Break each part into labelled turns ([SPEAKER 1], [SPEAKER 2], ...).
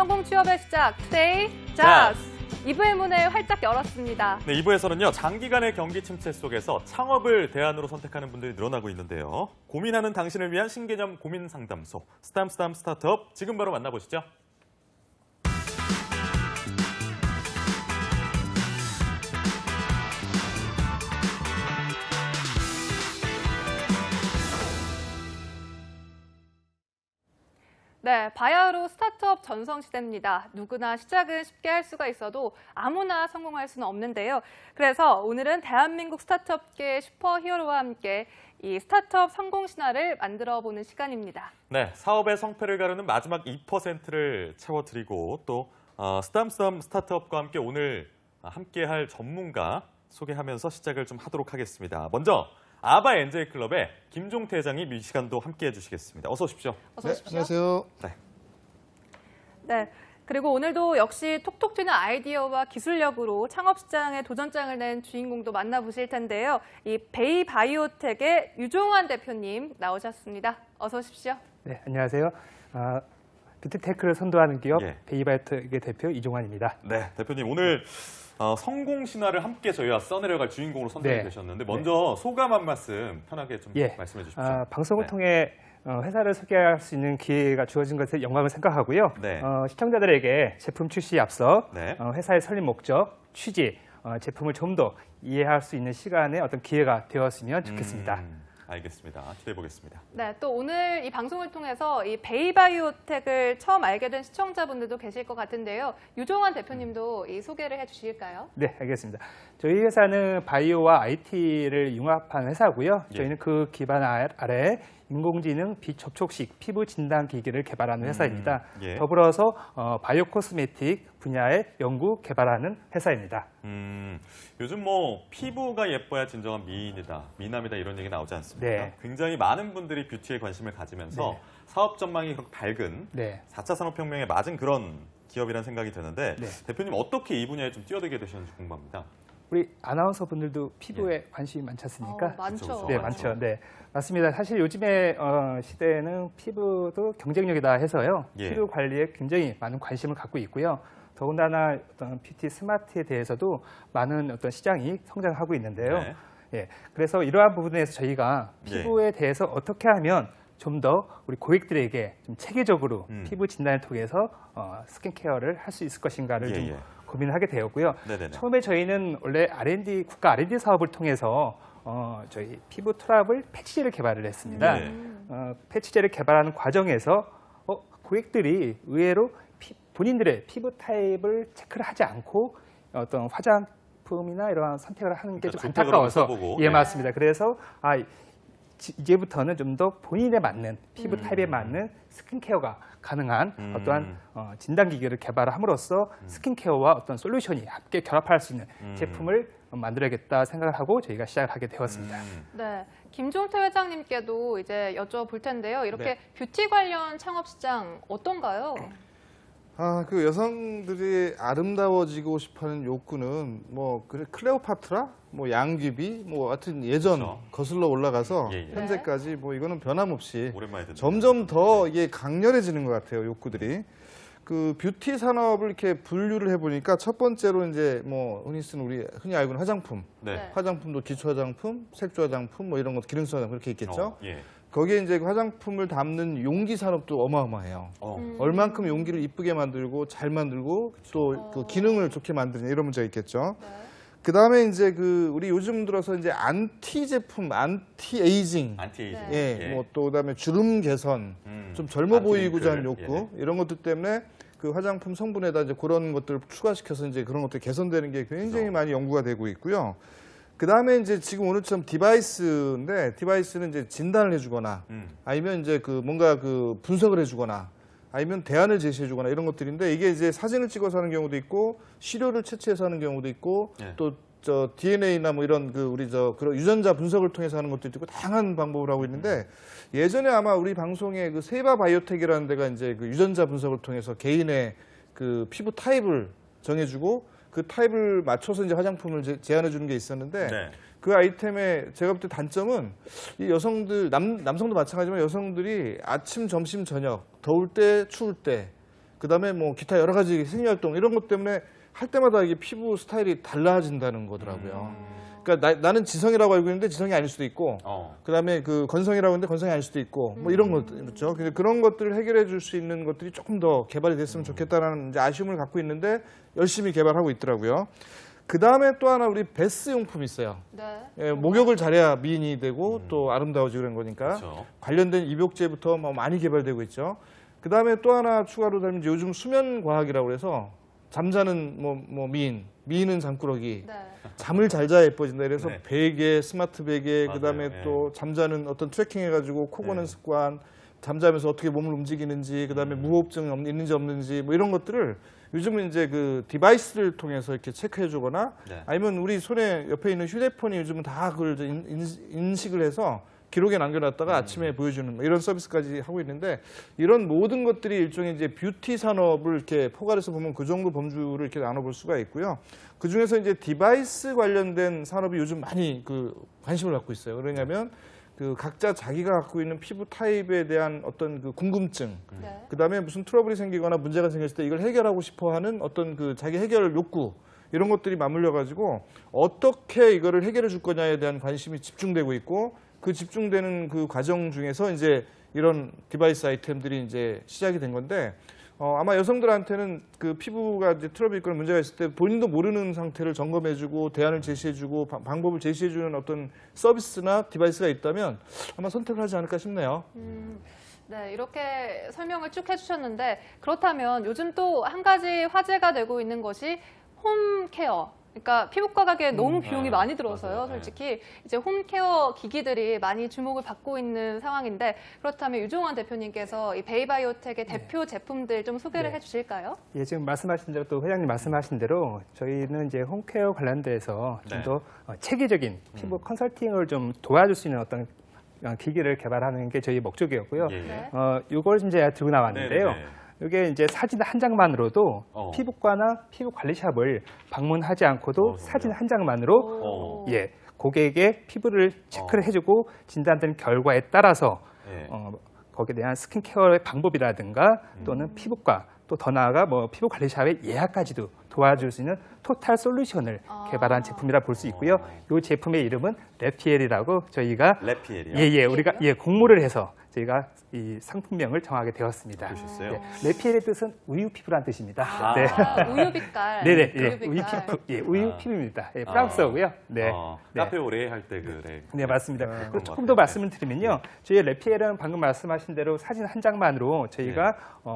[SPEAKER 1] 성공 취업의 시작, 투데이 잡스! 2부의 문을 활짝 열었습니다.
[SPEAKER 2] 네, 2부에서는요, 장기간의 경기 침체 속에서 창업을 대안으로 선택하는 분들이 늘어나고 있는데요. 고민하는 당신을 위한 신개념 고민 상담소, 스탐스탐 스타트업, 지금 바로 만나보시죠.
[SPEAKER 1] 네, 바야흐로 스타트업 전성시대입니다. 누구나 시작은 쉽게 할 수가 있어도 아무나 성공할 수는 없는데요. 그래서 오늘은 대한민국 스타트업계의 슈퍼히어로와 함께 이 스타트업 성공 신화를 만들어보는 시간입니다.
[SPEAKER 2] 네, 사업의 성패를 가르는 마지막 2%를 채워드리고 또 스탐스탐 스타트업과 함께 오늘 함께할 전문가 소개하면서 시작을 좀 하도록 하겠습니다. 먼저 아바 엔젤클럽의 김종태 회장이 이 시간도 함께해 주시겠습니다. 어서 오십시오.
[SPEAKER 1] 어서 오십시오.
[SPEAKER 3] 네, 안녕하세요.
[SPEAKER 1] 네. 그리고 오늘도 역시 톡톡 튀는 아이디어와 기술력으로 창업 시장에 도전장을 낸 주인공도 만나보실 텐데요. 이 베이바이오텍의 유종환 대표님 나오셨습니다. 어서 오십시오.
[SPEAKER 4] 네, 안녕하세요. 빅테크를 선도하는 기업
[SPEAKER 2] 예.
[SPEAKER 4] 베이바이오텍의 대표 이종환입니다.
[SPEAKER 2] 네, 대표님 오늘 성공 신화를 함께 저희와 써내려갈 주인공으로 선정이
[SPEAKER 4] 네.
[SPEAKER 2] 되셨는데 먼저 소감 한 말씀 편하게 좀 말씀해 주십시오.
[SPEAKER 4] 방송을
[SPEAKER 2] 네.
[SPEAKER 4] 통해 회사를 소개할 수 있는 기회가 주어진 것에 영광을 생각하고요.
[SPEAKER 2] 네.
[SPEAKER 4] 시청자들에게 제품 출시에 앞서
[SPEAKER 2] 네.
[SPEAKER 4] 회사의 설립 목적, 취지, 제품을 좀 더 이해할 수 있는 시간의 어떤 기회가 되었으면 좋겠습니다.
[SPEAKER 2] 알겠습니다. 기대해 보겠습니다.
[SPEAKER 1] 네, 또 오늘 이 방송을 통해서 이 베이바이오텍을 처음 알게 된 시청자분들도 계실 것 같은데요. 유종환 대표님도 이 소개를 해주실까요?
[SPEAKER 4] 네, 알겠습니다. 저희 회사는 바이오와 IT를 융합한 회사고요.
[SPEAKER 2] 예.
[SPEAKER 4] 저희는 그 기반 아래 인공지능 비접촉식 피부 진단 기기를 개발하는 회사입니다.
[SPEAKER 2] 예.
[SPEAKER 4] 더불어서 바이오 코스메틱 분야의 연구 개발하는 회사입니다.
[SPEAKER 2] 요즘 뭐 피부가 예뻐야 진정한 미인이다, 미남이다 이런 얘기 나오지 않습니까?
[SPEAKER 4] 네.
[SPEAKER 2] 굉장히 많은 분들이 뷰티에 관심을 가지면서
[SPEAKER 4] 네.
[SPEAKER 2] 사업 전망이 밝은
[SPEAKER 4] 네.
[SPEAKER 2] 4차 산업혁명에 맞은 그런 기업이라는 생각이 드는데
[SPEAKER 4] 네.
[SPEAKER 2] 대표님 어떻게 이 분야에 좀 뛰어들게 되셨는지 궁금합니다.
[SPEAKER 4] 우리 아나운서 분들도 피부에 관심이 많지 않습니까?
[SPEAKER 1] 많죠.
[SPEAKER 2] 그렇죠.
[SPEAKER 4] 네, 많죠. 네, 맞습니다. 사실 요즘의 시대에는 피부도 경쟁력이다 해서요.
[SPEAKER 2] 예.
[SPEAKER 4] 피부 관리에 굉장히 많은 관심을 갖고 있고요. 더군다나 어떤 뷰티 스마트에 대해서도 많은 어떤 시장이 성장하고 있는데요.
[SPEAKER 2] 네.
[SPEAKER 4] 예, 그래서 이러한 부분에서 저희가 피부에 대해서 어떻게 하면 좀 더 우리 고객들에게 좀 체계적으로 피부 진단을 통해서 스킨케어를 할 수 있을 것인가를 좀 고민을 하게 되었고요.
[SPEAKER 2] 네네네.
[SPEAKER 4] 처음에 저희는 원래 국가 R&D 사업을 통해서 저희 피부 트러블 패치제를 개발을 했습니다.
[SPEAKER 2] 네.
[SPEAKER 4] 패치제를 개발하는 과정에서 고객들이 의외로 본인들의 피부 타입을 체크를 하지 않고 어떤 화장품이나 이러한 선택을 하는 게 좀
[SPEAKER 2] 그러니까
[SPEAKER 4] 안타까워서
[SPEAKER 2] 써보고.
[SPEAKER 4] 예, 맞습니다. 그래서 이제부터는 좀 더 본인에 맞는 피부 타입에 맞는 스킨케어가 가능한 어떠한 진단 기기를 개발함으로써 스킨케어와 어떤 솔루션이 함께 결합할 수 있는 제품을 만들어야겠다 생각을 하고 저희가 시작을 하게 되었습니다.
[SPEAKER 1] 네, 김종태 회장님께도 이제 여쭤볼 텐데요. 이렇게
[SPEAKER 4] 네.
[SPEAKER 1] 뷰티 관련 창업 시장 어떤가요?
[SPEAKER 3] 그 여성들이 아름다워지고 싶어하는 욕구는 뭐 클레오파트라, 뭐 양귀비, 뭐 하여튼 예전
[SPEAKER 2] 그렇죠.
[SPEAKER 3] 거슬러 올라가서
[SPEAKER 2] 예.
[SPEAKER 3] 현재까지 뭐 이거는 변함없이
[SPEAKER 2] 오랜만에 듣는
[SPEAKER 3] 점점 더 이게 강렬해지는 것 같아요, 욕구들이. 그 뷰티 산업을 이렇게 분류를 해보니까 첫 번째로 이제 뭐 흔히 알고 있는 화장품,
[SPEAKER 2] 네.
[SPEAKER 3] 화장품도 기초 화장품, 색조 화장품, 뭐 이런 것, 기능성 화장품 이렇게 있겠죠.
[SPEAKER 2] 예.
[SPEAKER 3] 거기에 이제 화장품을 담는 용기 산업도 어마어마해요. 얼만큼 용기를 이쁘게 만들고 잘 만들고 또 그 기능을 좋게 만드냐 이런 문제가 있겠죠.
[SPEAKER 1] 네.
[SPEAKER 3] 그 다음에 이제 우리 요즘 들어서 이제 안티 제품, 안티 에이징,
[SPEAKER 2] 안티에이징.
[SPEAKER 1] 네.
[SPEAKER 3] 뭐 또 그다음에 주름 개선, 좀 젊어 보이고자 하는
[SPEAKER 2] 안티링클,
[SPEAKER 3] 욕구 이런 것들 때문에 그 화장품 성분에다 이제 그런 것들을 추가시켜서 이제 그런 것들이 개선되는 게 굉장히 많이 연구가 되고 있고요. 그 다음에 이제 지금 오늘처럼 디바이스인데 디바이스는 이제 진단을 해주거나 아니면 이제 뭔가 분석을 해주거나 아니면 대안을 제시해주거나 이런 것들인데 이게 이제 사진을 찍어서 하는 경우도 있고 시료를 채취해서 하는 경우도 있고 또 DNA나 뭐 이런 그런 유전자 분석을 통해서 하는 것도 있고 다양한 방법을 하고 있는데 예전에 아마 우리 방송에 세바 바이오텍이라는 데가 이제 그 유전자 분석을 통해서 개인의 그 피부 타입을 정해주고 그 타입을 맞춰서 이제 화장품을 제안해 주는 게 있었는데 그 아이템의 제가 볼 때 단점은 이 여성들 남성도 마찬가지지만 여성들이 아침, 점심, 저녁 더울 때, 추울 때 그다음에 뭐 기타 여러 가지 생리활동 이런 것 때문에 할 때마다 이게 피부 스타일이 달라진다는 거더라고요. 그러니까 나는 지성이라고 알고 있는데 지성이 아닐 수도 있고, 그다음에 그 건성이라고 하는데 건성이 아닐 수도 있고, 뭐 이런 것들 그렇죠. 근데 그런 것들을 해결해 줄 수 있는 것들이 조금 더 개발이 됐으면 좋겠다라는 이제 아쉬움을 갖고 있는데 열심히 개발하고 있더라고요. 그 다음에 또 하나 우리 베스 용품이 있어요.
[SPEAKER 1] 네.
[SPEAKER 3] 예, 목욕을 잘해야 미인이 되고 또 아름다워지고 그런 거니까
[SPEAKER 2] 그렇죠.
[SPEAKER 3] 관련된 입욕제부터 뭐 많이 개발되고 있죠. 그 다음에 또 하나 추가로 다면 요즘 수면 과학이라고 해서 잠자는 뭐 미인은 잠꾸러기,
[SPEAKER 1] 네.
[SPEAKER 3] 잠을 잘 자야 예뻐진다. 그래서
[SPEAKER 2] 네.
[SPEAKER 3] 베개, 스마트 베개,
[SPEAKER 2] 맞아요.
[SPEAKER 3] 그다음에
[SPEAKER 2] 예.
[SPEAKER 3] 또 잠자는 어떤 트래킹 해가지고 코 고는
[SPEAKER 2] 네.
[SPEAKER 3] 습관, 잠자면서 어떻게 몸을 움직이는지, 그다음에 무호흡증 있는지 없는지 뭐 이런 것들을 요즘은 이제 그 디바이스를 통해서 이렇게 체크해주거나
[SPEAKER 2] 네.
[SPEAKER 3] 아니면 우리 손에 옆에 있는 휴대폰이 요즘은 다 그걸 이제 인식을 해서 기록에 남겨놨다가 아침에 보여주는 뭐 이런 서비스까지 하고 있는데 이런 모든 것들이 일종의 이제 뷰티 산업을 이렇게 포괄해서 보면 그 정도 범주를 이렇게 나눠볼 수가 있고요. 그 중에서 이제 디바이스 관련된 산업이 요즘 많이 그 관심을 갖고 있어요. 그러냐면 그 각자 자기가 갖고 있는 피부 타입에 대한 어떤 그 궁금증,
[SPEAKER 1] 네.
[SPEAKER 3] 그다음에 무슨 트러블이 생기거나 문제가 생겼을 때 이걸 해결하고 싶어하는 어떤 그 자기 해결 욕구 이런 것들이 맞물려 가지고 어떻게 이거를 해결해 줄 거냐에 대한 관심이 집중되고 있고 그 집중되는 그 과정 중에서 이제 이런 디바이스 아이템들이 이제 시작이 된 건데 아마 여성들한테는 그 피부가 이제 트러블이 있거나 문제가 있을 때 본인도 모르는 상태를 점검해주고 대안을 제시해주고 방법을 제시해주는 어떤 서비스나 디바이스가 있다면 아마 선택을 하지 않을까 싶네요.
[SPEAKER 1] 네, 이렇게 설명을 쭉 해주셨는데 그렇다면 요즘 또 한 가지 화제가 되고 있는 것이 홈케어. 그러니까 피부과 가게에 너무 비용이 많이 들어서요.
[SPEAKER 2] 맞아요.
[SPEAKER 1] 솔직히 이제 홈케어 기기들이 많이 주목을 받고 있는 상황인데 그렇다면 유종환 대표님께서 이 베이바이오텍의 대표 제품들 좀 소개를
[SPEAKER 4] 네.
[SPEAKER 1] 해주실까요?
[SPEAKER 4] 예, 지금 말씀하신 대로 또 회장님 말씀하신 대로 저희는 이제 홈케어 관련돼서 좀
[SPEAKER 2] 네.
[SPEAKER 4] 더 체계적인 피부 컨설팅을 좀 도와줄 수 있는 어떤 기기를 개발하는 게 저희 목적이었고요.
[SPEAKER 2] 예.
[SPEAKER 1] 네.
[SPEAKER 4] 이걸 이제 들고 나왔는데요.
[SPEAKER 2] 네네네.
[SPEAKER 4] 이게 이제 사진 한 장만으로도
[SPEAKER 2] 어.
[SPEAKER 4] 피부과나 피부 관리샵을 방문하지 않고도
[SPEAKER 2] 정말요?
[SPEAKER 4] 사진 한 장만으로
[SPEAKER 1] 오.
[SPEAKER 4] 예, 고객의 피부를 체크를 해주고 진단된 결과에 따라서
[SPEAKER 2] 예.
[SPEAKER 4] 거기에 대한 스킨케어의 방법이라든가 또는 피부과 또 더 나아가 뭐 피부 관리샵의 예약까지도 도와줄 수 있는 토탈 솔루션을 개발한 제품이라 볼 수 있고요. 이 제품의 이름은 레피엘이라고 저희가
[SPEAKER 2] 레피엘이요?
[SPEAKER 4] 우리가 공모를 해서 저희가 이 상품명을 정하게 되었습니다.
[SPEAKER 2] 그러셨어요?
[SPEAKER 4] 네, 레피엘의 뜻은 우유 피부란 뜻입니다. 네.
[SPEAKER 1] 우유 빛깔.
[SPEAKER 4] 네네,
[SPEAKER 1] 우유
[SPEAKER 4] 우유
[SPEAKER 1] 빛깔.
[SPEAKER 4] 피부, 우유 피부입니다. 프랑스어고요. 네. 네.
[SPEAKER 2] 카페 오래 할 때 그래.
[SPEAKER 4] 네, 맞습니다.
[SPEAKER 2] 그런
[SPEAKER 4] 그리고
[SPEAKER 2] 것
[SPEAKER 4] 조금 더
[SPEAKER 2] 같아요.
[SPEAKER 4] 말씀을 드리면요. 저희 레피엘은 방금 말씀하신 대로 사진 한 장만으로 저희가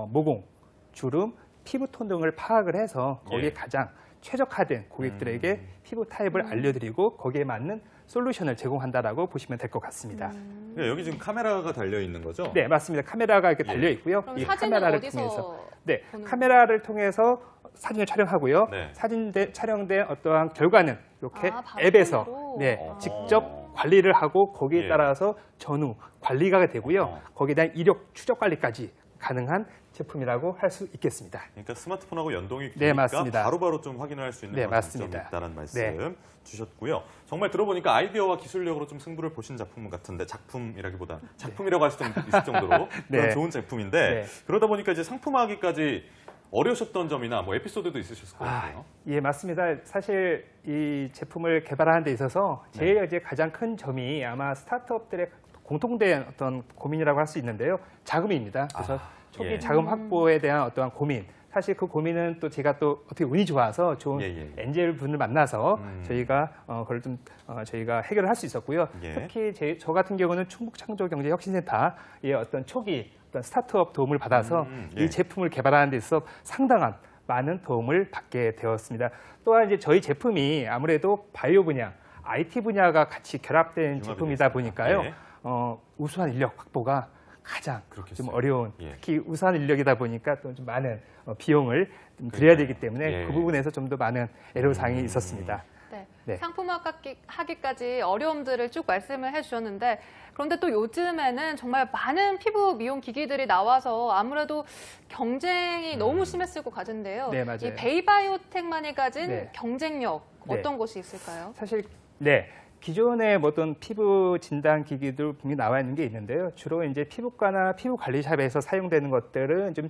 [SPEAKER 4] 모공, 주름, 피부톤 등을 파악을 해서 거기에
[SPEAKER 2] 예.
[SPEAKER 4] 가장 최적화된 고객들에게 피부 타입을 알려드리고 거기에 맞는 솔루션을 제공한다라고 보시면 될 것 같습니다.
[SPEAKER 2] 그러니까 여기 지금 카메라가 달려 있는 거죠?
[SPEAKER 4] 네, 맞습니다. 카메라가 이렇게
[SPEAKER 2] 예.
[SPEAKER 4] 달려 있고요.
[SPEAKER 1] 그럼
[SPEAKER 4] 이
[SPEAKER 1] 사진은
[SPEAKER 4] 카메라를
[SPEAKER 1] 어디서
[SPEAKER 4] 통해서 네,
[SPEAKER 1] 보는
[SPEAKER 4] 카메라를 통해서 사진을 촬영하고요.
[SPEAKER 2] 네.
[SPEAKER 4] 촬영된 어떠한 결과는 이렇게
[SPEAKER 1] 바로
[SPEAKER 4] 앱에서
[SPEAKER 1] 폰으로?
[SPEAKER 4] 직접 관리를 하고 거기에
[SPEAKER 2] 예.
[SPEAKER 4] 따라서 전후 관리가 되고요.
[SPEAKER 2] 어.
[SPEAKER 4] 거기에 대한 이력 추적 관리까지 가능한 제품이라고 할 수 있겠습니다.
[SPEAKER 2] 그러니까 스마트폰하고 연동이
[SPEAKER 4] 네,
[SPEAKER 2] 되니까
[SPEAKER 4] 맞습니다.
[SPEAKER 2] 바로바로 좀 확인할 수 있는
[SPEAKER 4] 네,
[SPEAKER 2] 그런 장점이
[SPEAKER 4] 맞습니다.
[SPEAKER 2] 있다는 말씀
[SPEAKER 4] 네.
[SPEAKER 2] 주셨고요. 정말 들어보니까 아이디어와 기술력으로 좀 승부를 보신 작품 같은데 작품이라기보다 작품이라고 할 수도 있을 정도로
[SPEAKER 4] 네.
[SPEAKER 2] 그런 좋은 제품인데
[SPEAKER 4] 네.
[SPEAKER 2] 그러다 보니까 이제 상품화하기까지 어려우셨던 점이나 뭐 에피소드도 있으셨을 것 같아요.
[SPEAKER 4] 예, 맞습니다. 사실 이 제품을 개발하는 데 있어서 제일 이제 가장 큰 점이 아마 스타트업들의 공통된 어떤 고민이라고 할 수 있는데요. 자금입니다. 그래서 초기
[SPEAKER 2] 예.
[SPEAKER 4] 자금 확보에 대한 어떠한 고민. 사실 그 고민은 또 제가 또 어떻게 운이 좋아서 좋은 엔젤 분을 만나서 저희가 그걸 좀 저희가 해결을 할 수 있었고요.
[SPEAKER 2] 예.
[SPEAKER 4] 특히 저 같은 경우는 충북창조경제혁신센터의 어떤 초기 어떤 스타트업 도움을 받아서
[SPEAKER 2] 예.
[SPEAKER 4] 이 제품을 개발하는 데 있어서 상당한 많은 도움을 받게 되었습니다. 또한 이제 저희 제품이 아무래도 바이오 분야, IT 분야가 같이 결합된 제품이다 보니까요.
[SPEAKER 2] 예.
[SPEAKER 4] 우수한 인력 확보가 가장
[SPEAKER 2] 그렇겠어요.
[SPEAKER 4] 좀 어려운,
[SPEAKER 2] 예.
[SPEAKER 4] 특히 우수한 인력이다 보니까 또 좀 많은 비용을 좀 들여야 되기 때문에
[SPEAKER 2] 예.
[SPEAKER 4] 그 부분에서 좀 더 많은 애로사항이 있었습니다.
[SPEAKER 1] 네.
[SPEAKER 4] 네.
[SPEAKER 1] 상품화하기까지 어려움들을 쭉 말씀을 해주셨는데 그런데 또 요즘에는 정말 많은 피부 미용 기기들이 나와서 아무래도 경쟁이 너무 심했을 것 같은데요.
[SPEAKER 4] 네, 맞아요.
[SPEAKER 1] 이 베이바이오텍만이 가진
[SPEAKER 4] 네.
[SPEAKER 1] 경쟁력 어떤
[SPEAKER 4] 네.
[SPEAKER 1] 것이 있을까요?
[SPEAKER 4] 사실 기존의 어떤 피부 진단 기기들 분명히 나와 있는 게 있는데요. 주로 이제 피부과나 피부 관리샵에서 사용되는 것들은 좀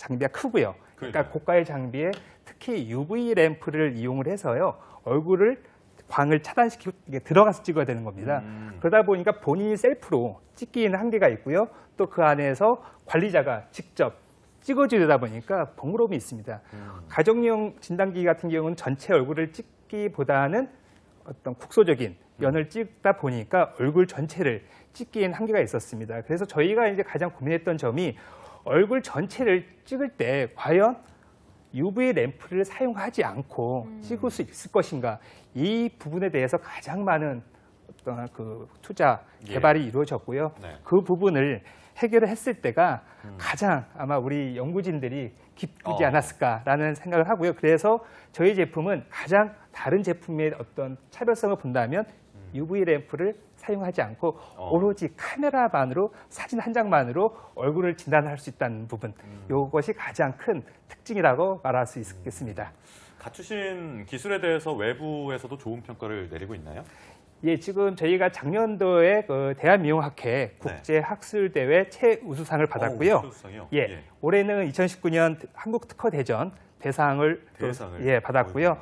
[SPEAKER 4] 장비가 크고요. 그러니까 고가의 장비에 특히 UV 램프를 이용을 해서요. 얼굴을 광을 차단시키고 들어가서 찍어야 되는 겁니다. 그러다 보니까 본인이 셀프로 찍기에는 한계가 있고요. 또 그 안에서 관리자가 직접 찍어주다 보니까 번거로움이 있습니다. 가정용 진단기 같은 경우는 전체 얼굴을 찍기보다는 어떤 국소적인 면을 찍다 보니까 얼굴 전체를 찍기에는 한계가 있었습니다. 그래서 저희가 이제 가장 고민했던 점이 얼굴 전체를 찍을 때 과연 UV 램프를 사용하지 않고 찍을 수 있을 것인가, 이 부분에 대해서 가장 많은 어떤 그 투자 개발이 이루어졌고요.
[SPEAKER 2] 네.
[SPEAKER 4] 그 부분을 해결을 했을 때가 가장 아마 우리 연구진들이 기쁘지 않았을까라는 생각을 하고요. 그래서 저희 제품은 가장 다른 제품의 어떤 차별성을 본다면 UV 램프를 사용하지 않고 오로지 카메라만으로, 사진 한 장만으로 얼굴을 진단할 수 있다는 부분, 이것이 가장 큰 특징이라고 말할 수 있겠습니다.
[SPEAKER 2] 갖추신 기술에 대해서 외부에서도 좋은 평가를 내리고 있나요?
[SPEAKER 4] 예, 지금 저희가 작년도에 그 대한미용학회 국제학술대회 최우수상을 받았고요.
[SPEAKER 2] 최우수상이요?
[SPEAKER 4] 예, 올해는 2019년 한국특허대전 대상을 받았고요.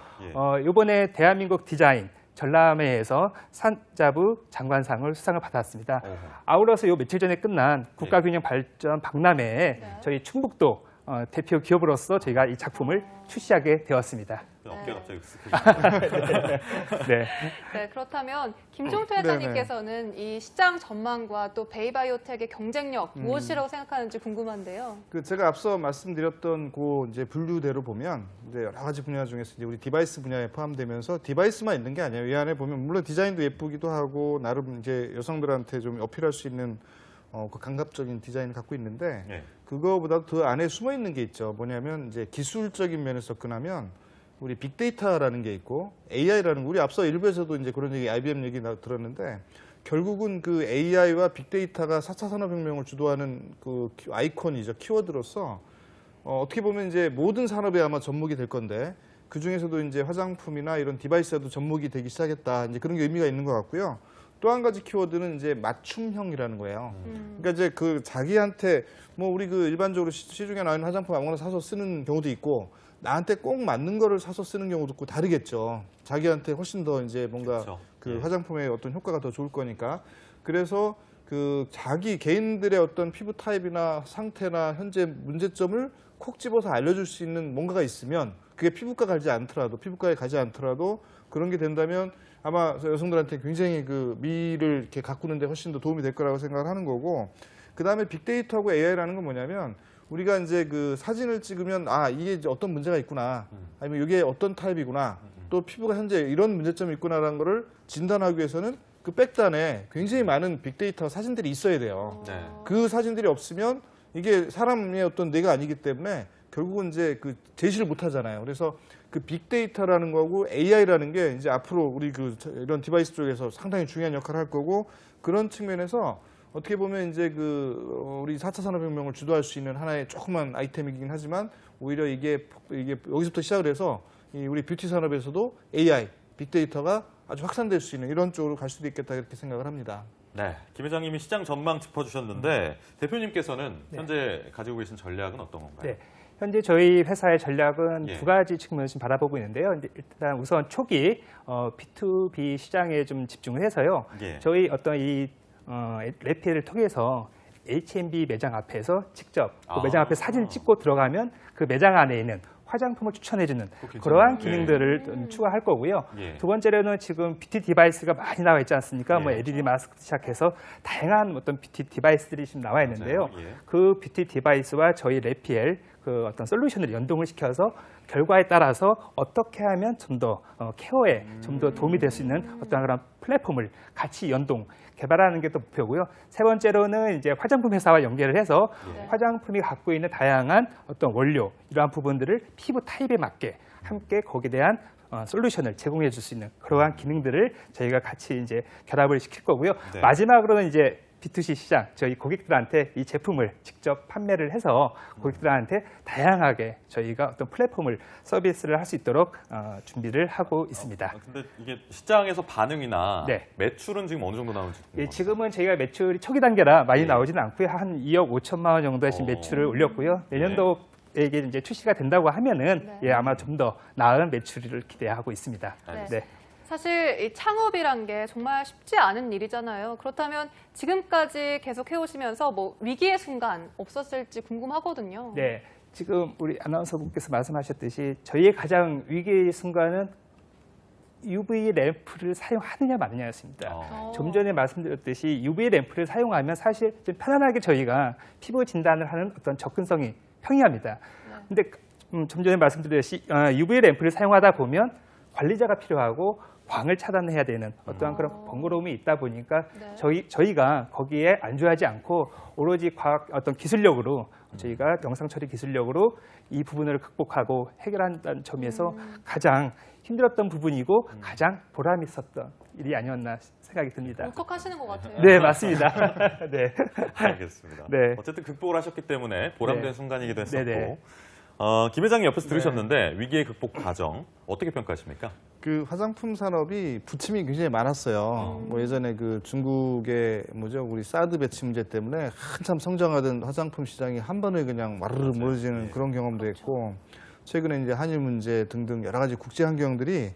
[SPEAKER 4] 이번에 대한민국 디자인 전람회에서 산자부 장관상을 수상을 받았습니다. 아울러서 요 며칠 전에 끝난 국가균형발전 박람회에 저희 충북도 대표 기업으로서 저희가 이 작품을 출시하게 되었습니다.
[SPEAKER 2] 어깨가 갑자기 으쓱해지네요.
[SPEAKER 4] 네.
[SPEAKER 1] 네, 그렇다면 김종태 회장님께서는 이 시장 전망과 또 베이바이오텍의 경쟁력 무엇이라고 생각하는지 궁금한데요.
[SPEAKER 3] 그 제가 앞서 말씀드렸던 그 이제 분류대로 보면 이제 여러 가지 분야 중에서 이제 우리 디바이스 분야에 포함되면서 디바이스만 있는 게 아니에요. 이 안에 보면 물론 디자인도 예쁘기도 하고 나름 이제 여성들한테 좀 어필할 수 있는 그 감각적인 디자인을 갖고 있는데 그거보다 그 안에 숨어 있는 게 있죠. 뭐냐면 이제 기술적인 면에서 접근하면 우리 빅데이터라는 게 있고 AI라는 거, 우리 앞서 일부에서도 이제 그런 얘기, IBM 얘기 들었는데 결국은 그 AI와 빅데이터가 4차 산업혁명을 주도하는 그 아이콘이죠. 키워드로서 어떻게 보면 이제 모든 산업에 아마 접목이 될 건데 그 중에서도 이제 화장품이나 이런 디바이스에도 접목이 되기 시작했다. 이제 그런 게 의미가 있는 것 같고요. 또 한 가지 키워드는 이제 맞춤형이라는 거예요. 그러니까 이제 그 자기한테 뭐 우리 그 일반적으로 시중에 나오는 화장품 아무거나 사서 쓰는 경우도 있고 나한테 꼭 맞는 거를 사서 쓰는 경우도 있고 다르겠죠. 자기한테 훨씬 더 이제 뭔가 그 화장품의 어떤 효과가 더 좋을 거니까. 그래서 그 자기 개인들의 어떤 피부 타입이나 상태나 현재 문제점을 콕 집어서 알려줄 수 있는 뭔가가 있으면 그게 피부과에 가지 않더라도 그런 게 된다면 아마 여성들한테 굉장히 그 미를 이렇게 가꾸는데 훨씬 더 도움이 될 거라고 생각을 하는 거고, 그 다음에 빅데이터하고 AI라는 건 뭐냐면 우리가 이제 그 사진을 찍으면 이게 이제 어떤 문제가 있구나, 아니면 이게 어떤 타입이구나, 또 피부가 현재 이런 문제점이 있구나라는 거를 진단하기 위해서는 그 백단에 굉장히 많은 빅데이터 사진들이 있어야 돼요. 그 사진들이 없으면 이게 사람의 어떤 뇌가 아니기 때문에 결국은 이제 그 제시를 못 하잖아요. 그래서 그 빅데이터라는 거고 AI라는 게 이제 앞으로 우리 그 이런 디바이스 쪽에서 상당히 중요한 역할을 할 거고, 그런 측면에서 어떻게 보면 이제 그 우리 4차 산업혁명을 주도할 수 있는 하나의 조그만 아이템이긴 하지만 오히려 이게 여기서부터 시작을 해서 이 우리 뷰티 산업에서도 AI, 빅데이터가 아주 확산될 수 있는 이런 쪽으로 갈 수도 있겠다, 이렇게 생각을 합니다.
[SPEAKER 2] 네, 김 회장님이 시장 전망 짚어주셨는데 대표님께서는 현재 가지고 계신 전략은 어떤 건가요?
[SPEAKER 4] 네. 현재 저희 회사의 전략은 두 가지 측면을 지금 바라보고 있는데요. 일단 우선 초기 B2B 시장에 좀 집중을 해서요. 저희 어떤 이 레피를 통해서 H&B 매장 앞에서 직접 그 매장 앞에 사진을 찍고 들어가면 그 매장 안에 있는 화장품을 추천해주는 그러한 기능들을 추가할 거고요. 두 번째로는 지금 뷰티 디바이스가 많이 나와 있지 않습니까? 뭐 LED 마스크 시작해서 다양한 어떤 뷰티 디바이스들이 지금 나와 있는데요. 그 뷰티 디바이스와 저희 레피엘 그 어떤 솔루션을 연동을 시켜서 결과에 따라서 어떻게 하면 좀 더 케어에 좀 더 도움이 될 수 있는 어떤 그런 플랫폼을 같이 연동 개발하는 게 또 목표고요. 세 번째로는 이제 화장품 회사와 연계를 해서 화장품이 갖고 있는 다양한 어떤 원료, 이러한 부분들을 피부 타입에 맞게 함께 거기에 대한 솔루션을 제공해 줄 수 있는 그러한 기능들을 저희가 같이 이제 결합을 시킬 거고요. 마지막으로는 이제 B2C 시장, 저희 고객들한테 이 제품을 직접 판매를 해서 고객들한테 다양하게 저희가 어떤 플랫폼을 서비스를 할 수 있도록 준비를 하고 있습니다.
[SPEAKER 2] 근데 이게 시장에서 반응이나 매출은 지금 어느 정도 나오는지 궁금합니다.
[SPEAKER 4] 지금은 저희가 매출이 초기 단계라 많이 나오지는 않고요. 한 2억 5천만 원 정도의 지금 매출을 올렸고요. 내년도 에게 이제 출시가 된다고 하면은
[SPEAKER 1] 네.
[SPEAKER 4] 예, 아마 좀 더 나은 매출을 기대하고 있습니다.
[SPEAKER 2] 알겠습니다.
[SPEAKER 4] 네.
[SPEAKER 1] 사실 이 창업이란 게 정말 쉽지 않은 일이잖아요. 그렇다면 지금까지 계속 해오시면서 뭐 위기의 순간 없었을지 궁금하거든요.
[SPEAKER 4] 네, 지금 우리 아나운서분께서 말씀하셨듯이 저희의 가장 위기의 순간은 UV 램프를 사용하느냐 마느냐였습니다. 좀 전에 말씀드렸듯이 UV 램프를 사용하면 사실 좀 편안하게 저희가 피부 진단을 하는 어떤 접근성이 평이합니다. 근데 좀 전에 말씀드렸듯이 UV 램프를 사용하다 보면 관리자가 필요하고 광을 차단해야 되는 어떠한 그런 번거로움이 있다 보니까
[SPEAKER 1] 네.
[SPEAKER 4] 저희가 거기에 안주하지 않고 오로지 과학 어떤 기술력으로 저희가 영상 처리 기술력으로 이 부분을 극복하고 해결한다는 점에서 가장 힘들었던 부분이고 가장 보람 있었던 일이 아니었나 생각이 듭니다.
[SPEAKER 1] 울컥하시는 것 같아요.
[SPEAKER 4] 네, 맞습니다. 네.
[SPEAKER 2] 알겠습니다.
[SPEAKER 4] 네.
[SPEAKER 2] 어쨌든 극복을 하셨기 때문에 보람된
[SPEAKER 4] 네.
[SPEAKER 2] 순간이기도 했었고
[SPEAKER 4] 네네.
[SPEAKER 2] 김 회장님 옆에서 들으셨는데 위기의 극복 과정 어떻게 평가하십니까?
[SPEAKER 3] 그 화장품 산업이 부침이 굉장히 많았어요. 뭐 예전에 그 중국의 뭐죠 우리 사드 배치 문제 때문에 한참 성장하던 화장품 시장이 한 번에 그냥 와르르 무너지는 그런 경험도 했고 최근에 이제 한일 문제 등등 여러 가지 국제 환경들이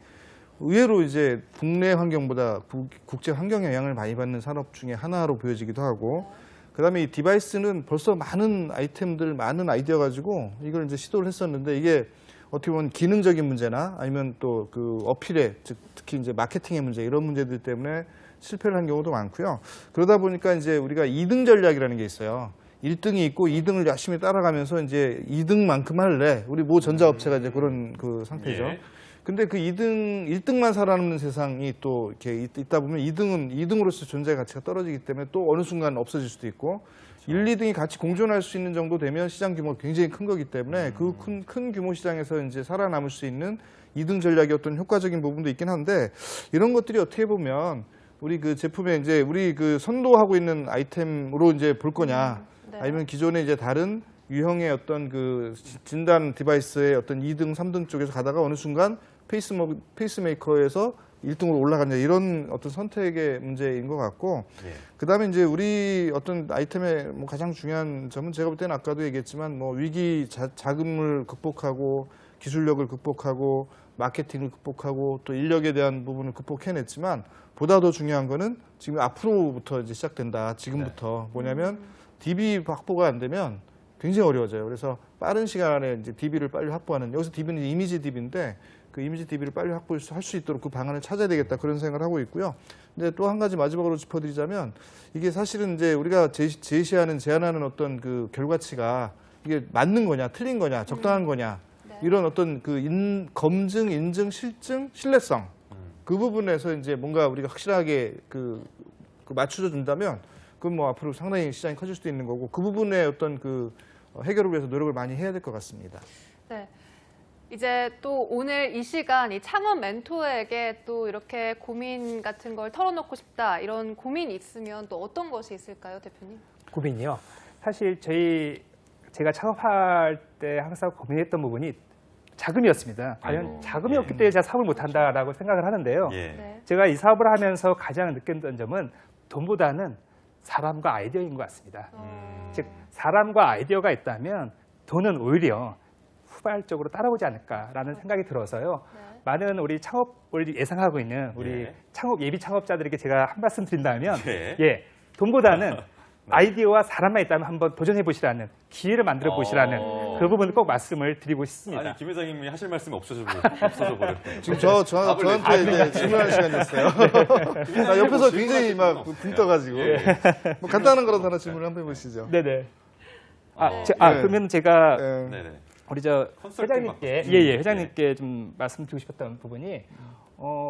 [SPEAKER 3] 의외로 이제 국내 환경보다 국제 환경 영향을 많이 받는 산업 중에 하나로 보여지기도 하고 그다음에 이 디바이스는 벌써 많은 아이템들, 많은 아이디어 가지고 이걸 이제 시도를 했었는데 이게 어떻게 보면 기능적인 문제나 아니면 또 그 어필의 즉 특히 이제 마케팅의 문제 이런 문제들 때문에 실패를 한 경우도 많고요. 그러다 보니까 이제 우리가 2등 전략이라는 게 있어요. 1등이 있고 2등을 열심히 따라가면서 이제 2등만큼 할래. 우리 모 전자업체가 이제 그런 그 상태죠.
[SPEAKER 2] 예.
[SPEAKER 3] 근데 그 1등만 살아남는 세상이 또 이렇게 있다 보면 2등으로서 존재의 가치가 떨어지기 때문에 또 어느 순간 없어질 수도 있고 1, 2등이 같이 공존할 수 있는 정도 되면 시장 규모가 굉장히 큰 거기 때문에 그 큰 규모 시장에서 이제 살아남을 수 있는 2등 전략이 어떤 효과적인 부분도 있긴 한데 이런 것들이 어떻게 보면 우리 그 제품에 이제 우리 그 선도하고 있는 아이템으로 이제 볼 거냐
[SPEAKER 1] 네.
[SPEAKER 3] 아니면 기존에 이제 다른 유형의 어떤 그 진단 디바이스의 어떤 2등, 3등 쪽에서 가다가 어느 순간 페이스메이커에서 1등으로 올라가냐 이런 어떤 선택의 문제인 것 같고
[SPEAKER 2] 예.
[SPEAKER 3] 그다음에 이제 우리 어떤 아이템의 뭐 가장 중요한 점은 제가 볼 때는 아까도 얘기했지만 뭐 위기 자금을 극복하고 기술력을 극복하고 마케팅을 극복하고 또 인력에 대한 부분을 극복해냈지만 보다 더 중요한 거는 지금 앞으로부터 이제 시작된다. 지금부터 뭐냐면 DB 확보가 안 되면 굉장히 어려워져요. 그래서 빠른 시간에 이제 DB를 빨리 확보하는 여기서 DB는 이미지 DB인데 그 이미지 DB를 빨리 확보할 수 있도록 그 방안을 찾아야 되겠다 그런 생각을 하고 있고요. 근데 또 한 가지 마지막으로 짚어드리자면 이게 사실은 이제 우리가 제안하는 어떤 그 결과치가 이게 맞는 거냐, 틀린 거냐, 적당한 거냐
[SPEAKER 1] 네.
[SPEAKER 3] 이런 어떤 그 검증, 인증, 실증, 신뢰성 그 부분에서 이제 뭔가 우리가 확실하게 그 맞춰줘 준다면 그건 뭐 앞으로 상당히 시장이 커질 수도 있는 거고 그 부분에 어떤 그 해결을 위해서 노력을 많이 해야 될 것 같습니다.
[SPEAKER 1] 네. 이제 또 오늘 이 시간 이 창업 멘토에게 또 이렇게 고민 같은 걸 털어놓고 싶다 이런 고민이 있으면 또 어떤 것이 있을까요, 대표님?
[SPEAKER 4] 고민이요. 사실 제가 창업할 때 항상 고민했던 부분이 자금이었습니다. 과연
[SPEAKER 2] 아이고,
[SPEAKER 4] 자금이
[SPEAKER 2] 예.
[SPEAKER 4] 없기 때문에 제가 사업을 못한다라고 생각을 하는데요.
[SPEAKER 2] 예.
[SPEAKER 1] 네.
[SPEAKER 4] 제가 이 사업을 하면서 가장 느꼈던 점은 돈보다는 사람과 아이디어인 것 같습니다. 즉 사람과 아이디어가 있다면 돈은 오히려 후발적으로 따라오지 않을까라는 생각이 들어서요.
[SPEAKER 1] 네.
[SPEAKER 4] 많은 우리 창업을 예상하고 있는 우리
[SPEAKER 2] 예.
[SPEAKER 4] 예비 창업자들에게 제가 한 말씀 드린다면
[SPEAKER 2] 예.
[SPEAKER 4] 예, 돈보다는 아이디어와 사람만 있다면 한번 도전해 보시라는 기회를 만들어 보시라는 그 부분을 꼭 말씀을 드리고 싶습니다.
[SPEAKER 2] 아니 김 회장님이 하실 말씀이 없어져 버렸네요.
[SPEAKER 3] 지금 저한테 이제 질문하는 시간이었어요. 나 옆에서 굉장히 막 붕 떠가지고 뭐 간단한 거라도 하나 질문을 한번 해보시죠.
[SPEAKER 4] 네네.
[SPEAKER 2] 네.
[SPEAKER 4] 그러면 제가
[SPEAKER 3] 네.
[SPEAKER 2] 네네.
[SPEAKER 4] 우리 저
[SPEAKER 2] 컨설팅
[SPEAKER 4] 회장님께
[SPEAKER 2] 받고
[SPEAKER 4] 회장님께 좀 말씀드리고 싶었던 부분이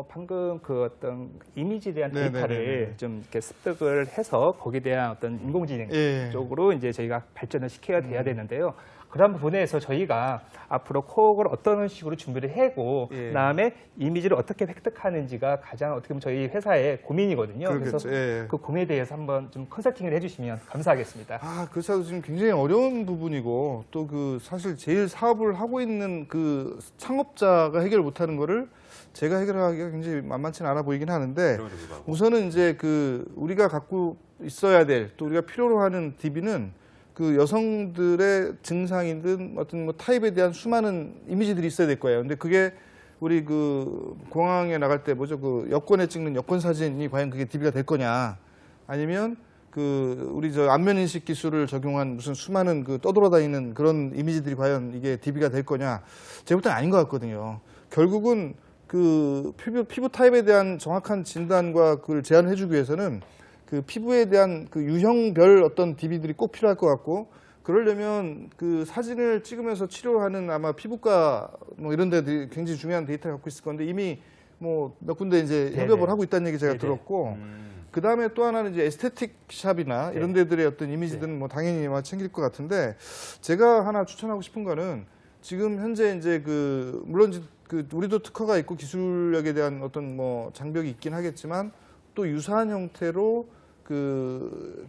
[SPEAKER 4] 방금 그 어떤 이미지에 대한
[SPEAKER 3] 네네네네.
[SPEAKER 4] 데이터를 좀 이렇게 습득을 해서 거기에 대한 어떤 인공지능
[SPEAKER 3] 예.
[SPEAKER 4] 쪽으로 이제 저희가 발전을 시켜야 돼야 되는데요. 그런 부분에서 저희가 앞으로 코어를 어떤 식으로 준비를 하고
[SPEAKER 3] 예.
[SPEAKER 4] 그다음에 이미지를 어떻게 획득하는지가 가장 어떻게 보면 저희 회사의 고민이거든요.
[SPEAKER 3] 그렇겠죠.
[SPEAKER 4] 그래서
[SPEAKER 3] 예.
[SPEAKER 4] 그 고민에 대해서 한번 좀 컨설팅을 해주시면 감사하겠습니다.
[SPEAKER 3] 그렇죠. 지금 굉장히 어려운 부분이고 또 그 사실 제일 사업을 하고 있는 그 창업자가 해결 못하는 거를 제가 해결하기가 굉장히 만만치는 않아 보이긴 하는데
[SPEAKER 2] 그럼에도 불구하고.
[SPEAKER 3] 우선은 이제 그 우리가 갖고 있어야 될 또 우리가 필요로 하는 DB는 그 여성들의 증상이든 어떤 뭐 타입에 대한 수많은 이미지들이 있어야 될 거예요. 근데 그게 우리 그 공항에 나갈 때 뭐죠? 그 여권에 찍는 여권 사진이 과연 그게 DB가 될 거냐? 아니면 그 우리 저 안면 인식 기술을 적용한 무슨 수많은 그 떠돌아다니는 그런 이미지들이 과연 이게 DB가 될 거냐? 제가 볼 때는 아닌 것 같거든요. 결국은 그 피부 타입에 대한 정확한 진단과 그걸 제안해 주기 위해서는 그 피부에 대한 그 유형별 어떤 DB들이 꼭 필요할 것 같고, 그러려면 그 사진을 찍으면서 치료하는 아마 피부과 뭐 이런 데들이 굉장히 중요한 데이터를 갖고 있을 건데 이미 뭐 몇 군데 이제 협업을 하고 있다는 얘기 제가 들었고, 그 다음에 또 하나는 이제 에스테틱 샵이나 이런 데들의 어떤 이미지들은 뭐 당연히 아마 챙길 것 같은데, 제가 하나 추천하고 싶은 거는 지금 현재 이제 그 물론 이제 그 우리도 특허가 있고 기술력에 대한 어떤 뭐 장벽이 있긴 하겠지만 또 유사한 형태로 그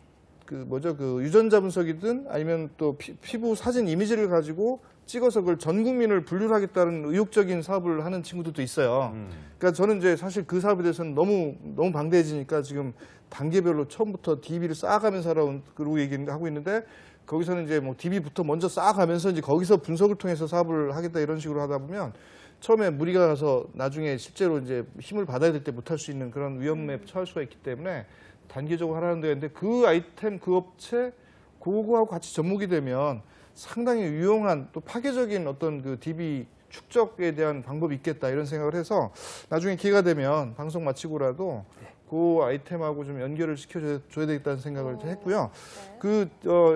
[SPEAKER 3] 뭐죠, 그 유전자 분석이든 아니면 또 피부 사진 이미지를 가지고 찍어서 그걸 전 국민을 분류를 하겠다는 의욕적인 사업을 하는 친구들도 있어요. 그러니까 저는 이제 사실 그 사업에 대해서는 너무 방대해지니까 지금 단계별로 처음부터 DB를 쌓아가면서 그러고 얘기하고 있는데, 거기서는 이제 뭐 DB부터 먼저 쌓아가면서 이제 거기서 분석을 통해서 사업을 하겠다 이런 식으로 하다 보면 처음에 무리가 가서 나중에 실제로 이제 힘을 받아야 될 때 못할 수 있는 그런 위험에 처할 수가 있기 때문에 단계적으로 하라는 데였는데, 그 아이템, 그 업체, 그거하고 같이 접목이 되면 상당히 유용한 또 파괴적인 어떤 그 DB 축적에 대한 방법이 있겠다 이런 생각을 해서 나중에 기회가 되면 방송 마치고라도 그 아이템하고 좀 연결을 시켜줘야 되겠다는 생각을 했고요.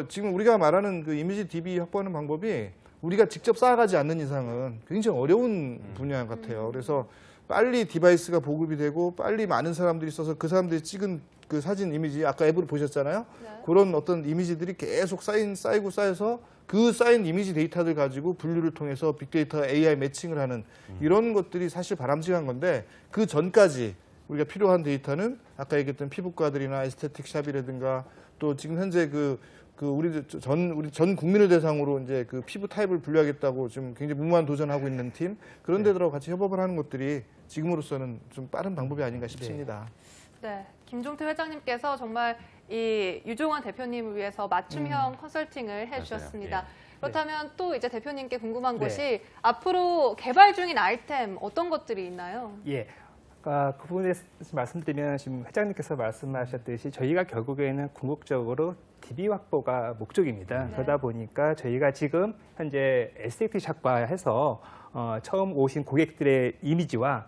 [SPEAKER 3] 지금 우리가 말하는 그 이미지 DB 확보하는 방법이 우리가 직접 쌓아가지 않는 이상은 굉장히 어려운 분야 같아요. 그래서 빨리 디바이스가 보급이 되고 빨리 많은 사람들이 써서 그 사람들이 찍은 그 사진 이미지, 아까 앱으로 보셨잖아요. 그런 어떤 이미지들이 계속 쌓이고 쌓여서 그 쌓인 이미지 데이터들 가지고 분류를 통해서 빅데이터 AI 매칭을 하는 이런 것들이 사실 바람직한 건데, 그 전까지 우리가 필요한 데이터는 아까 얘기했던 피부과들이나 에스테틱 샵이라든가 또 지금 현재 우리 전 국민을 대상으로 이제 그 피부 타입을 분류하겠다고 지금 굉장히 무모한 도전하고 있는 팀, 그런 데들하고 같이 협업을 하는 것들이 지금으로서는 좀 빠른 방법이 아닌가 싶습니다.
[SPEAKER 1] 네, 김종태 회장님께서 정말 이 유종환 대표님을 위해서 맞춤형 컨설팅을 해주셨습니다. 그렇다면 또 이제 대표님께 궁금한 것이 앞으로 개발 중인 아이템 어떤 것들이 있나요?
[SPEAKER 4] 그 부분에 말씀드리면 지금 회장님께서 말씀하셨듯이 저희가 결국에는 궁극적으로 DB 확보가 목적입니다. 그러다 보니까 저희가 지금 현재 에스테틱 샵과해서 처음 오신 고객들의 이미지와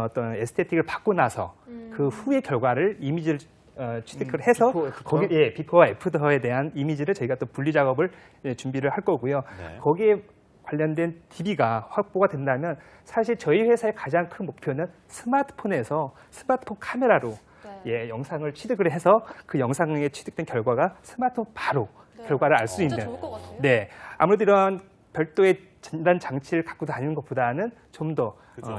[SPEAKER 4] 어떤 에스테틱을 받고 나서 그 후의 결과를 이미지를 취득을 해서 거기 비포와 애프터에 대한 이미지를 저희가 또 분리 작업을 준비를 할 거고요. 거기에 관련된 DB가 확보가 된다면 사실 저희 회사의 가장 큰 목표는 스마트폰에서 스마트폰 카메라로 영상을 취득을 해서 그 영상에 취득된 결과가 스마트폰 바로 결과를 알 수 있는.
[SPEAKER 1] 진짜 좋을 것 같아요.
[SPEAKER 4] 아무래도 이런 별도의 진단 장치를 갖고 다니는 것보다는 좀 더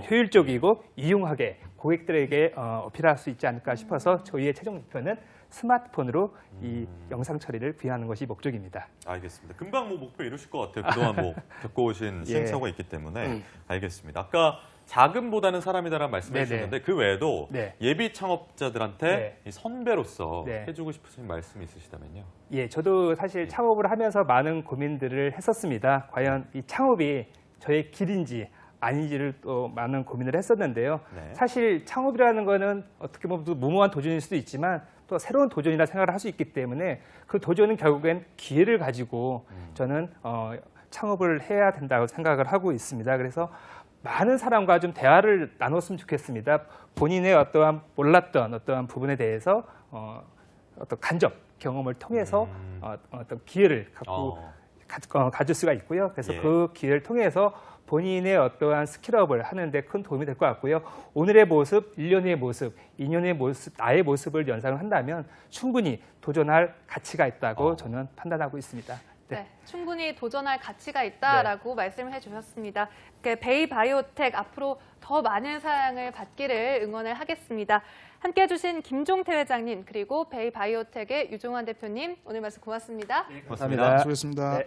[SPEAKER 4] 효율적이고 유용하게 고객들에게 어필할 수 있지 않을까 싶어서 저희의 최종 목표는 스마트폰으로 이 영상 처리를 구현하는 것이 목적입니다.
[SPEAKER 2] 알겠습니다. 금방 뭐 목표 이루실 것 같아요. 그동안 뭐 겪어오신 시행착오가 있기 때문에. 알겠습니다. 아까 자금보다는 사람이다라는 말씀해 주셨는데 그 외에도 예비 창업자들한테 이 선배로서 해주고 싶으신 말씀이 있으시다면요.
[SPEAKER 4] 저도 사실 창업을 하면서 많은 고민들을 했었습니다. 과연 이 창업이 저의 길인지 아닌지를 또 많은 고민을 했었는데요. 사실 창업이라는 거는 어떻게 보면 무모한 도전일 수도 있지만 또 새로운 도전이라 생각을 할 수 있기 때문에 그 도전은 결국엔 기회를 가지고 저는 창업을 해야 된다고 생각을 하고 있습니다. 그래서 많은 사람과 좀 대화를 나눴으면 좋겠습니다. 본인의 어떠한 몰랐던 어떠한 부분에 대해서 어떤 간접 경험을 통해서 어떤 기회를 가질 수가 있고요. 그래서 그 기회를 통해서 본인의 어떠한 스킬업을 하는 데 큰 도움이 될 것 같고요. 오늘의 모습, 1년의 모습, 2년의 모습, 나의 모습을 연상을 한다면 충분히 도전할 가치가 있다고 저는 판단하고 있습니다.
[SPEAKER 1] 충분히 도전할 가치가 있다라고 말씀을 해주셨습니다. 베이바이오텍 앞으로 더 많은 사랑을 받기를 응원을 하겠습니다. 함께해 주신 김종태 회장님 그리고 베이바이오텍의 유종환 대표님 오늘 말씀 고맙습니다.
[SPEAKER 2] 고맙습니다.
[SPEAKER 3] 수고했습니다.